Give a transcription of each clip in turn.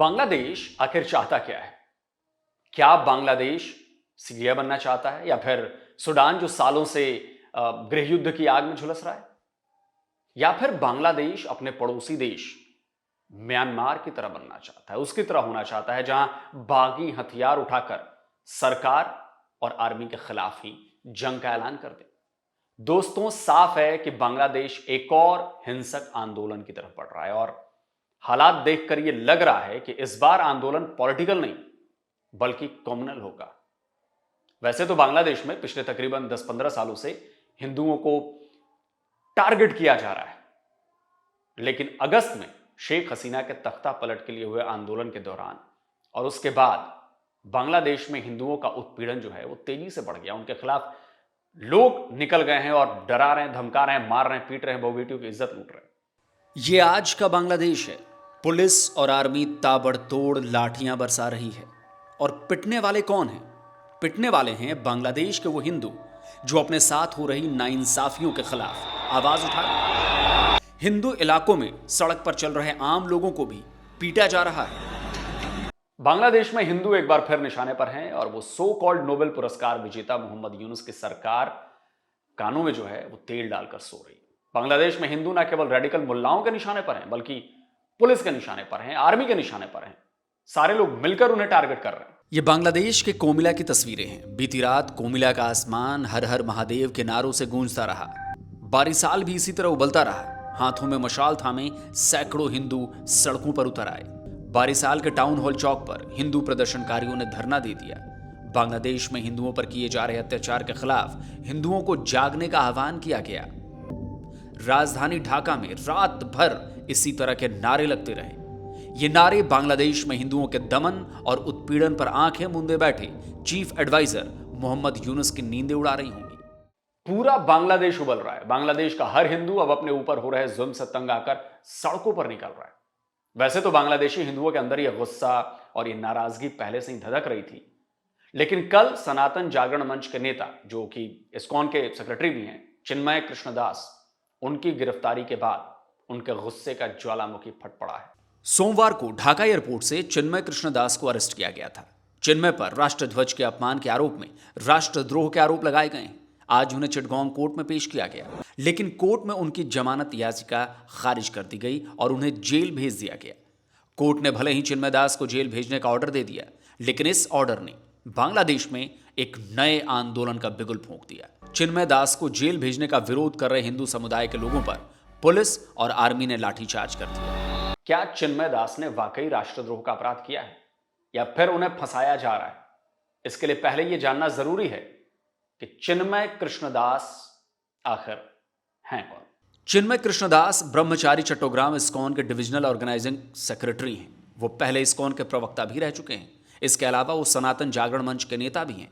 बांग्लादेश आखिर चाहता क्या है? क्या बांग्लादेश सीरिया बनना चाहता है या फिर सूडान जो सालों से गृह युद्ध की आग में झुलस रहा है, या फिर बांग्लादेश अपने पड़ोसी देश म्यांमार की तरह बनना चाहता है, उसकी तरह होना चाहता है जहां बागी हथियार उठाकर सरकार और आर्मी के खिलाफ ही जंग का ऐलान कर दे। दोस्तों, साफ है कि बांग्लादेश एक और हिंसक आंदोलन की तरफ बढ़ रहा है और हालात देखकर यह लग रहा है कि इस बार आंदोलन पॉलिटिकल नहीं बल्कि कम्युनल होगा। वैसे तो बांग्लादेश में पिछले तकरीबन 10-15 सालों से हिंदुओं को टारगेट किया जा रहा है, लेकिन अगस्त में शेख हसीना के तख्ता पलट के लिए हुए आंदोलन के दौरान और उसके बाद बांग्लादेश में हिंदुओं का उत्पीड़न जो है वो तेजी से बढ़ गया। उनके खिलाफ लोग निकल गए हैं और डरा रहे हैं, धमका रहे हैं, मार रहे हैं, पीट रहे हैं, बहु बेटियों की इज्जत लूट रहे हैं। ये आज का बांग्लादेश है। पुलिस और आर्मी ताबड़तोड़ लाठियां बरसा रही है। और पिटने वाले कौन हैं? पिटने वाले हैं बांग्लादेश के वो हिंदू जो अपने साथ हो रही नाइंसाफियों के खिलाफ आवाज उठा रहे हैं। हिंदू इलाकों में सड़क पर चल रहे आम लोगों को भी पीटा जा रहा है। बांग्लादेश में हिंदू एक बार फिर निशाने पर हैं और वो सो कॉल्ड नोबेल पुरस्कार विजेता मोहम्मद यूनुस की सरकार कानों में जो है वो तेल डालकर सो रही है। बांग्लादेश में हिंदू न केवल रेडिकल मुल्लाओं के निशाने पर हैं बल्कि पुलिस के निशाने पर हैं, आर्मी के निशाने पर हैं। सारे लोग मिलकर उन्हें टारगेट कर रहे हैं। ये बांग्लादेश के कोमिला की तस्वीरें हैं। बीती रात कोमिला का आसमान हर हर महादेव के नारों से गूंजता रहा। बारिसाल भी इसी तरह उबलता रहा। हाथों में मशाल थामे सैकड़ों हिंदू सड़कों पर उतर आए। बारिसाल के टाउन हॉल चौक पर हिंदू प्रदर्शनकारियों ने धरना दे दिया। बांग्लादेश में हिंदुओं पर किए जा रहे अत्याचार के खिलाफ हिंदुओं को जागने का आह्वान किया गया। राजधानी ढाका में रात भर इसी तरह के नारे लगते रहे। ये नारे बांग्लादेश में हिंदुओं के दमन और उत्पीड़न पर आंखें मूंदे बैठे चीफ एडवाइजर मोहम्मद यूनुस की नींदें उड़ा रही होंगी। पूरा बांग्लादेश उबल रहा है। बांग्लादेश का हर हिंदू अब अपने ऊपर हो रहे जुल्म से तंग आकर सड़कों पर निकल रहा है। वैसे तो बांग्लादेशी हिंदुओं के अंदर यह गुस्सा और यह नाराजगी पहले से ही धधक रही थी, लेकिन कल सनातन जागरण मंच के नेता जो कि इस्कॉन के सेक्रेटरी भी हैं, चिन्मय कृष्णदास, उनकी गिरफ्तारी के बाद उनके गुस्से का ज्वालामुखी फट पड़ा है। सोमवार को ढाका एयरपोर्ट से चिन्मय कृष्णदास को अरेस्ट किया गया था। चिन्मय पर राष्ट्रध्वज के अपमान के आरोप में राष्ट्रद्रोह के आरोप लगाए गए। आज उन्हें चिटगांव कोर्ट में पेश किया गया, लेकिन कोर्ट में उनकी जमानत याचिका खारिज कर दी गई और उन्हें जेल भेज दिया गया। कोर्ट ने भले ही चिन्मय दास को जेल भेजने का ऑर्डर दे दिया, लेकिन इस ऑर्डर ने बांग्लादेश में एक नए आंदोलन का बिगुल फूंक दिया। चिन्मय दास को जेल भेजने का विरोध कर रहे हिंदू समुदाय के लोगों पर पुलिस और आर्मी ने लाठीचार्ज कर दिया। क्या चिन्मय दास ने वाकई राष्ट्रद्रोह का अपराध किया है या फिर उन्हें फंसाया जा रहा है? इसके लिए पहले यह जानना जरूरी है कि चिन्मय कृष्णदास आखिर हैं कौन। चिन्मय कृष्णदास ब्रह्मचारी चट्टोग्राम इस्कॉन के डिविजनल ऑर्गेनाइजिंग सेक्रेटरी हैं। वो पहले इस्कॉन के प्रवक्ता भी रह चुके हैं। इसके अलावा वो सनातन जागरण मंच के नेता भी हैं।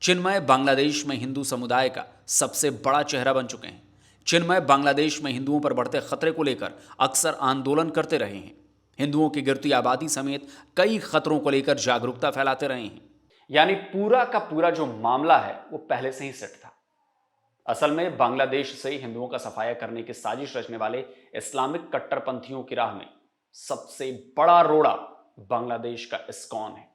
चिन्मय बांग्लादेश में हिंदू समुदाय का सबसे बड़ा चेहरा बन चुके हैं। चिन्मय बांग्लादेश में हिंदुओं पर बढ़ते खतरे को लेकर अक्सर आंदोलन करते रहे हैं। हिंदुओं की गिरती आबादी समेत कई खतरों को लेकर जागरूकता फैलाते रहे हैं। यानी पूरा का पूरा जो मामला है वो पहले से ही सेट था। असल में बांग्लादेश से हिंदुओं का सफाया करने की साजिश रचने वाले इस्लामिक कट्टरपंथियों की राह में सबसे बड़ा रोड़ा बांग्लादेश का इस्कॉन है।